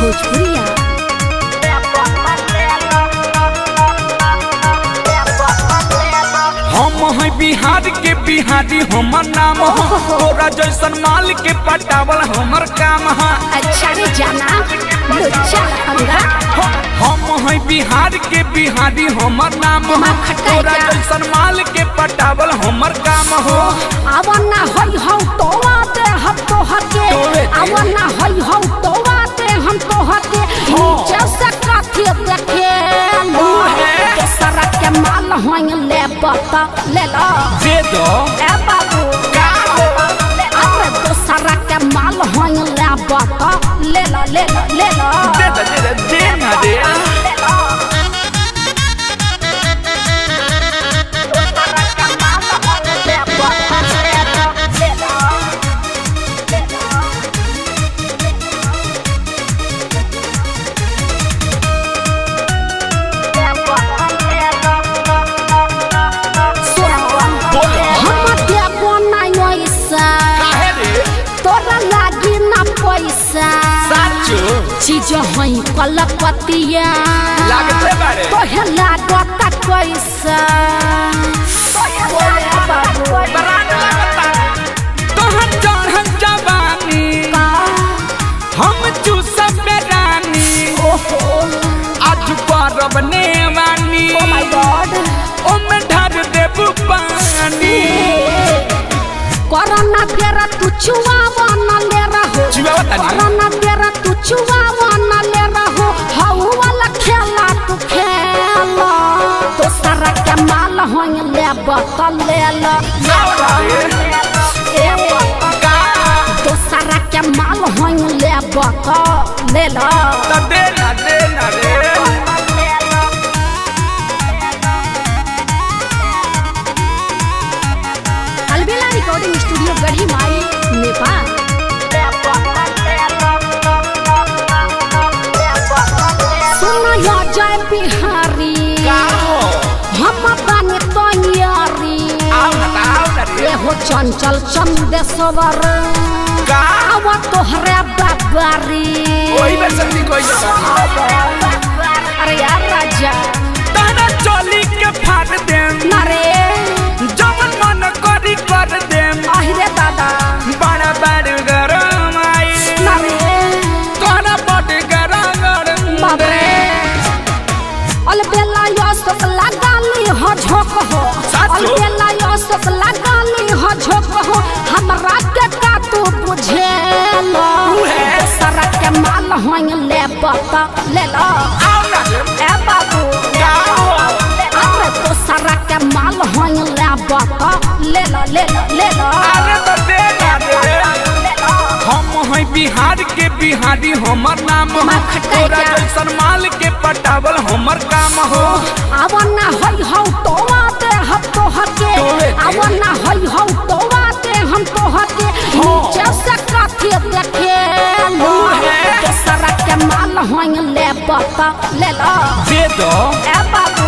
भोजपुरिया। हम है बिहार के बिहारी हमर नाम है, तोरा जैसन माल के पटावल हमर काम है। अच्छा रे जाना लुच्चा लफंगा। हम है बिहार के बिहारी हमर नाम है, तोरा जैसन माल के पटावल हमर काम हो। आवना होई हौ तोवा दे हम तो हके, आवना होई हौ तोवा दे हम तो हके। नीचे से काठी देखे लो दोसरा के माल होई ले बता ले लो दे दो ए बाबू का हो। अरे दोसरा के माल होई ले बता ले लो ले लो ले लो दे दे दे दे ना दे। तोरा लागी ना पैसा चीज हई कलकतिया लागते बारे तोहे लागता कैसा तोहर चढ़ल जवानी हम चूसब रानी आज परब नेवानी ओमे ढार देबू पानी। कोरोना तेरा तू चुआवा न ले रहो, कोरोना तेरा तू चुआवा न ले रहो। हाउ वाला खेला तू खेला दोसरा के माल होई ले बता ले लो दोसरा के माल होई ले बता ले लो दे ना रे। अलबेला रिकॉर्डिंग स्टूडियो गढ़ी माई नेपाल। सुनो यो जय बिहारी हम बने तैयारी ये हो चंचल चंदेश्वर आवा तोहरे बाबारी। अरे यार राजा तारा चोली के फाड़ देम नरे जवन मन करी कर देम। अहिरे दादा बड़ा बड़ गरम आई नरे तोरा बड़ गरम बाबरे अलबेला यो सब लगाली हो झोक हो, अलबेला यो सब लगाली हो झोक हो। हमरा के का तू बुझेलो दोसरा के माल होई ले बता ले लो ए बाबू अरे दोसरा के माल होई ले बता ले लो ले लो ले लो। अरे तो दे ना दे। हम है बिहार के बिहारी हमर नाम है, तोरा जैसन माल के पटावल हमर काम हो। आवना होई हौ तोवा दे हम तो हके, आवना होई हौ तोवा दे हम तो हके। नीचे से काठी देखे लो दोसरा के माल होई ले बता ले लो दे दो ए बाबू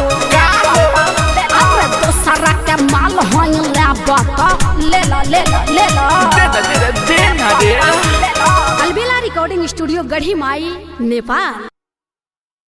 अरे दोसरा के माल होई ले बता ले लो ले लो ले लो दे ना रे। अलबेला रिकॉर्डिंग स्टूडियो गढ़ी माई नेपाल।